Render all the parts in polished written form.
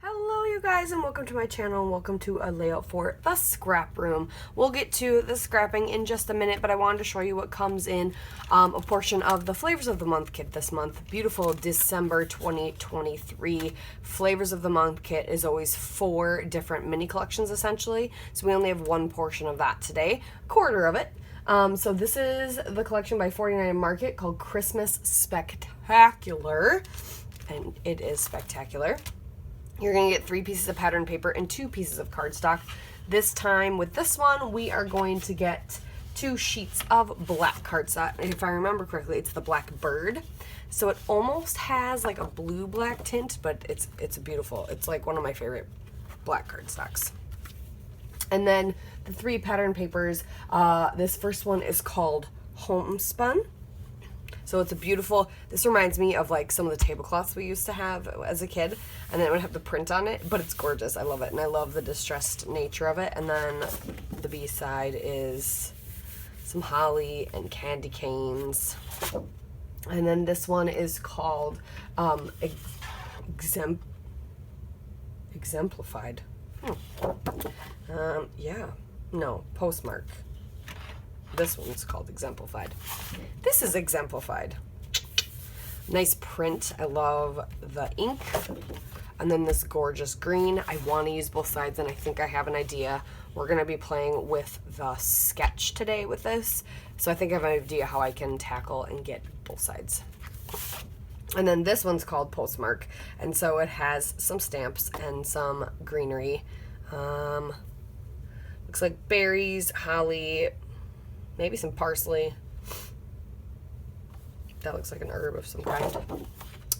Hello you guys, and welcome to my channel and welcome to a layout for the scrap room. We'll get to the scrapping in just a minute, but I wanted to show you what comes in a portion of the Flavors of the Month kit this month. Beautiful December 2023 Flavors of the Month kit is always 4 different mini collections essentially, so we only have one portion of that today, a quarter of it. So this is the collection by 49 Market called Christmas Spectacular, and it is spectacular. You're going to get 3 pieces of pattern paper and 2 pieces of cardstock. This time with this one, we are going to get 2 sheets of black cardstock. If I remember correctly, it's the Black Bird. So it almost has like a blue-black tint, but it's beautiful. It's like one of my favorite black cardstocks. And then the 3 pattern papers, this first one is called Homespun. So it's a beautiful, this reminds me of like some of the tablecloths we used to have as a kid, and then it would have the print on it, but it's gorgeous. I love it, and I love the distressed nature of it. And then the B side is some holly and candy canes. And then this one is called Exemplified. Postmark. This one's called Exemplified. This is Exemplified. Nice print. I love the ink. And then this gorgeous green. I want to use both sides, and I think I have an idea. We're going to be playing with the sketch today with this. So I think I have an idea how I can tackle and get both sides. And then this one's called Postmark. And so it has some stamps and some greenery. Looks like berries, holly, maybe some parsley. That looks like an herb of some kind.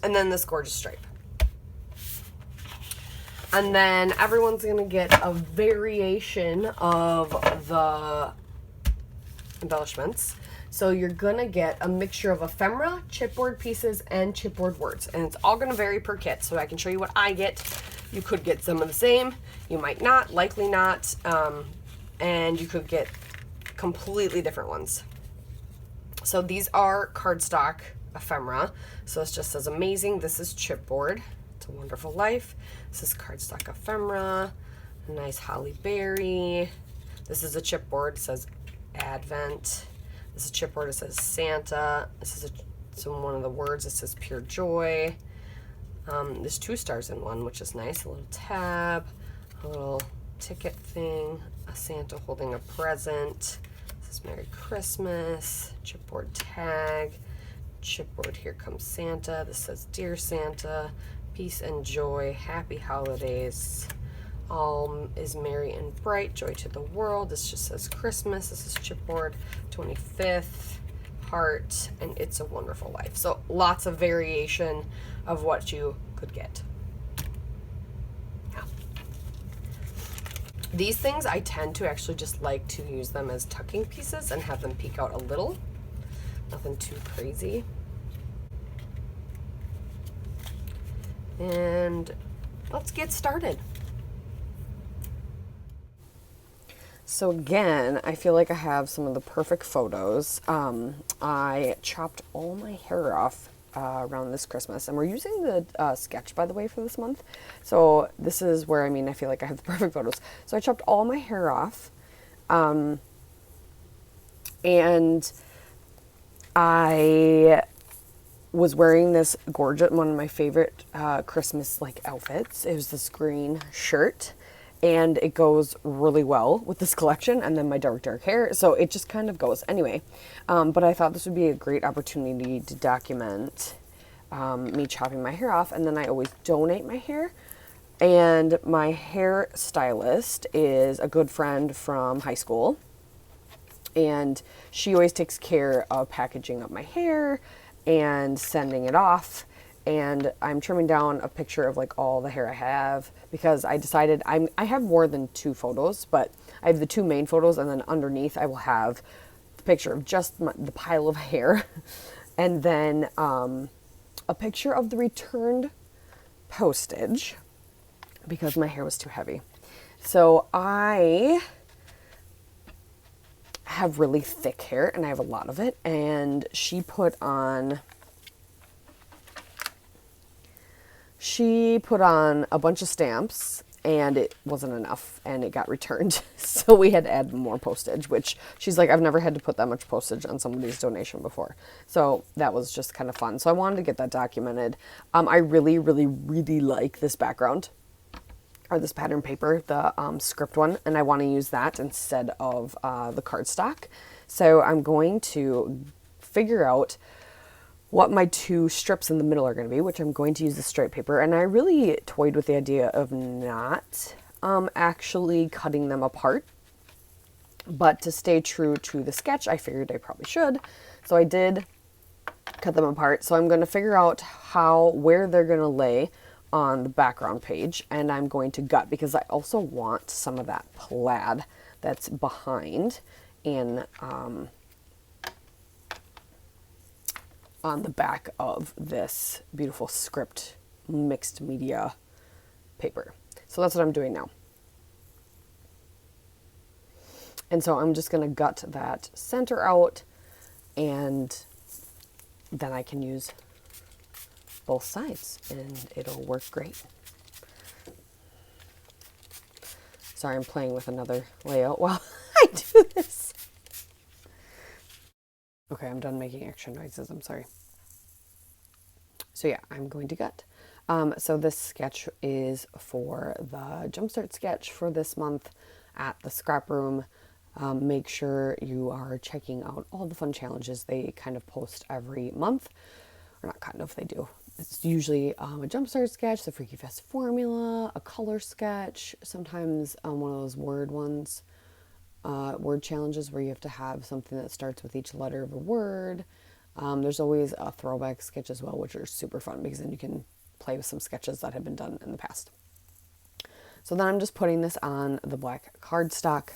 And then this gorgeous stripe. And then everyone's going to get a variation of the embellishments. So you're going to get a mixture of ephemera, chipboard pieces, and chipboard words. And it's all going to vary per kit. So I can show you what I get. You could get some of the same. You might not, likely not. And you could get completely different ones. So these are cardstock ephemera. So this just says amazing. This is chipboard. It's a Wonderful Life. This is cardstock ephemera. A nice holly berry. This is a chipboard. It says Advent. This is a chipboard. It says Santa. This is one of the words. It says Pure Joy. There's 2 stars in one, which is nice. A little tab, a little ticket thing, a Santa holding a present. This is Merry Christmas, chipboard tag, chipboard Here Comes Santa. This says Dear Santa, peace and joy, happy holidays, all is merry and bright, joy to the world. This just says Christmas. This is chipboard 25th, heart, and It's a Wonderful Life. So lots of variation of what you could get. These things, I tend to actually just like to use them as tucking pieces and have them peek out a little. Nothing too crazy. And let's get started. So again, I feel like I have some of the perfect photos. I chopped all my hair off around this Christmas, and we're using the sketch, by the way, for this month. So this is where, I feel like I have the perfect photos. So I chopped all my hair off, and I was wearing this gorgeous, one of my favorite Christmas like outfits. It was this green shirt, and it goes really well with this collection, and then my dark hair, so it just kind of goes. Anyway, but I thought this would be a great opportunity to document me chopping my hair off, and then I always donate my hair. And my hair stylist is a good friend from high school, and she always takes care of packaging up my hair and sending it off. And I'm trimming down a picture of like all the hair I have, because I decided I have more than 2 photos, but I have the 2 main photos, and then underneath I will have the picture of just the pile of hair, and then a picture of the returned postage, because my hair was too heavy. So I have really thick hair, and I have a lot of it, and she put on she put on a bunch of stamps and it wasn't enough and it got returned. So we had to add more postage, which she's like, I've never had to put that much postage on somebody's donation before. So that was just kind of fun. So I wanted to get that documented. I really, really, really like this background, or this pattern paper, the script one, and I want to use that instead of the cardstock. So I'm going to figure out what my two strips in the middle are going to be, which I'm going to use the straight paper. And I really toyed with the idea of not actually cutting them apart, but to stay true to the sketch, I figured I probably should. So I did cut them apart. So I'm going to figure out where they're going to lay on the background page, and I'm going to gut, because I also want some of that plaid that's behind in on the back of this beautiful script mixed media paper. So that's what I'm doing now. And so I'm just going to gut that center out, and then I can use both sides and it'll work great. Sorry, I'm playing with another layout while I do this. Okay, I'm done making extra noises. I'm sorry. So yeah, I'm going to gut. So this sketch is for the Jumpstart sketch for this month at the Scrap Room. Make sure you are checking out all the fun challenges they kind of post every month. Or not kind of, they do. It's usually a Jumpstart sketch, the Freaky Fest formula, a color sketch, sometimes one of those word ones. Word challenges where you have to have something that starts with each letter of a word. There's always a throwback sketch as well, which are super fun because then you can play with some sketches that have been done in the past. So then I'm just putting this on the black cardstock,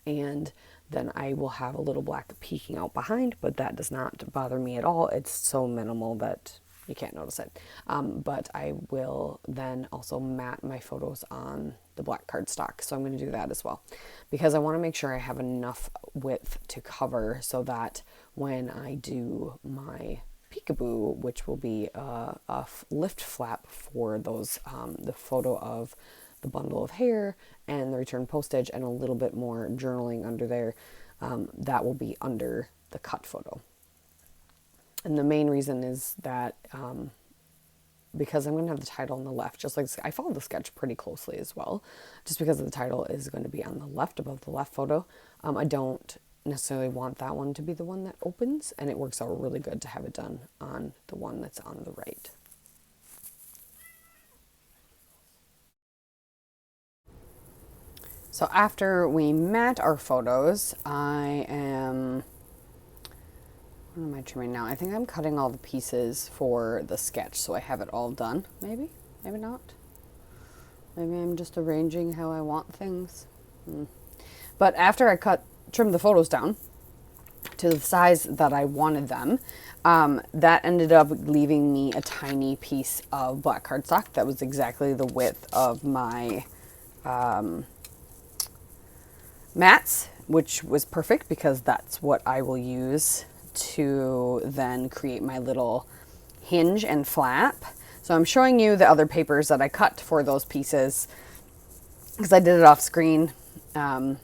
and then I will have a little black peeking out behind, but that does not bother me at all. It's so minimal that you can't notice it. But I will then also mat my photos on the black cardstock. So I'm going to do that as well, because I want to make sure I have enough width to cover so that when I do my peekaboo, which will be a lift flap for those, the photo of the bundle of hair and the return postage and a little bit more journaling under there, that will be under the cut photo. And the main reason is that because I'm going to have the title on the left, just like I followed the sketch pretty closely as well, just because the title is going to be on the left above the left photo. I don't necessarily want that one to be the one that opens, and it works out really good to have it done on the one that's on the right. So after we mat our photos, what am I trimming now? I think I'm cutting all the pieces for the sketch, so I have it all done. Maybe, maybe not. Maybe I'm just arranging how I want things. But after I trimmed the photos down to the size that I wanted them, that ended up leaving me a tiny piece of black cardstock that was exactly the width of my mats, which was perfect because that's what I will use to then create my little hinge and flap. So I'm showing you the other papers that I cut for those pieces because I did it off screen. And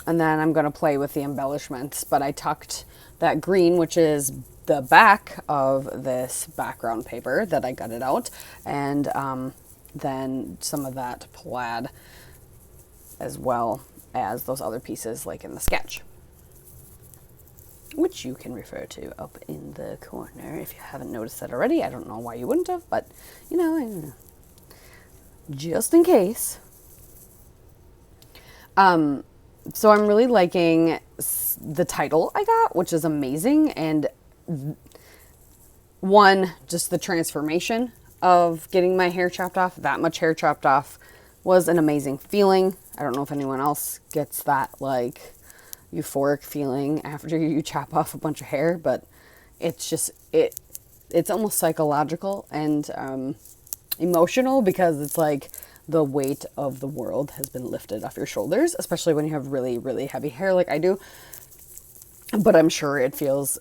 then I'm going to play with the embellishments, but I tucked that green, which is the back of this background paper that I gutted out, and then some of that plaid as well as those other pieces like in the sketch, which you can refer to up in the corner if you haven't noticed that already. I don't know why you wouldn't have, but you know, just in case. So I'm really liking the title I got, which is amazing. And one, just the transformation of getting my hair chopped off, that much hair chopped off, was an amazing feeling. I don't know if anyone else gets that like euphoric feeling after you chop off a bunch of hair, but it's just, it's almost psychological and emotional, because it's like the weight of the world has been lifted off your shoulders, especially when you have really, really heavy hair like I do. But I'm sure it feels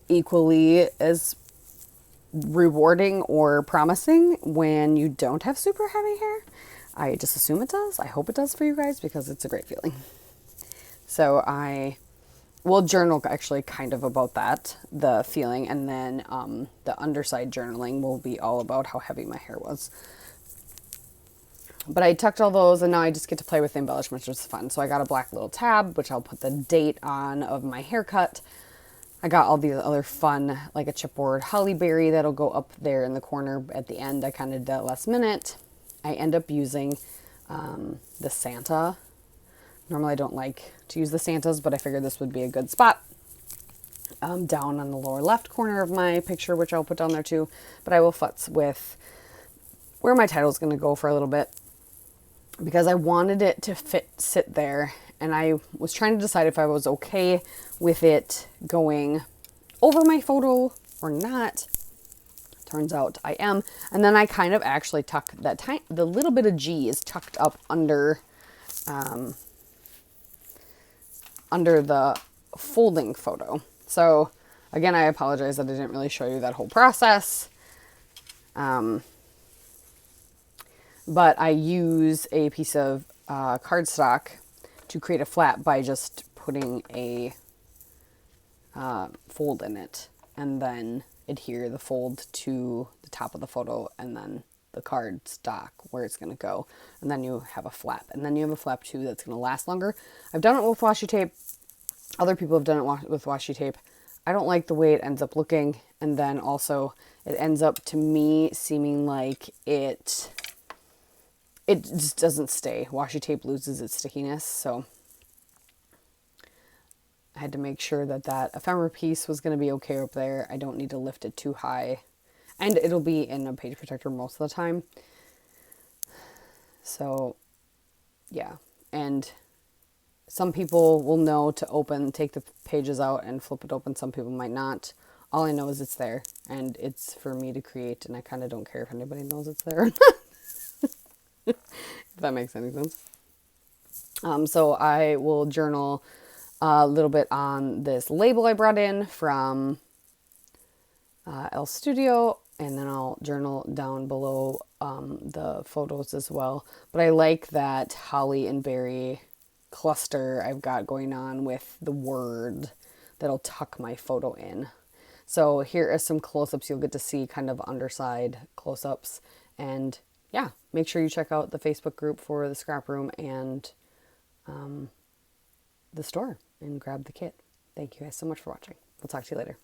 equally as rewarding or promising when you don't have super heavy hair. I just assume it does. I hope it does for you guys because it's a great feeling. So I will journal actually kind of about that, the feeling, and then the underside journaling will be all about how heavy my hair was. But I tucked all those, and now I just get to play with the embellishments, which is fun. So I got a black little tab, which I'll put the date on of my haircut. I got all these other fun, like a chipboard holly berry that'll go up there in the corner at the end. I kind of did that last minute. I end up using the Santa. Normally I don't like to use the Santas, but I figured this would be a good spot. Down on the lower left corner of my picture, which I'll put down there too. But I will futz with where my title is going to go for a little bit, because I wanted it to sit there, and I was trying to decide if I was okay with it going over my photo or not. Turns out I am. And then I kind of actually tuck the little bit of G is tucked up under the folding photo. So again, I apologize that I didn't really show you that whole process. But I use a piece of cardstock to create a flap by just putting a fold in it, and then adhere the fold to the top of the photo and then the cardstock where it's going to go. And then you have a flap. And then you have a flap too that's going to last longer. I've done it with washi tape. Other people have done it with washi tape. I don't like the way it ends up looking. And then also it ends up to me seeming like it just doesn't stay. Washi tape loses its stickiness. So I had to make sure that that ephemera piece was going to be okay up there. I don't need to lift it too high. And it'll be in a page protector most of the time. So, yeah. And some people will know to take the pages out and flip it open. Some people might not. All I know is it's there. And it's for me to create. And I kind of don't care if anybody knows it's there or not. If that makes any sense. So I will journal a little bit on this label I brought in from El Studio, and then I'll journal down below the photos as well. But I like that holly and berry cluster I've got going on with the word that'll tuck my photo in. So here are some close-ups. You'll get to see kind of underside close-ups. And yeah, make sure you check out the Facebook group for the Scrap Room and the store and grab the kit. Thank you guys so much for watching. We'll talk to you later.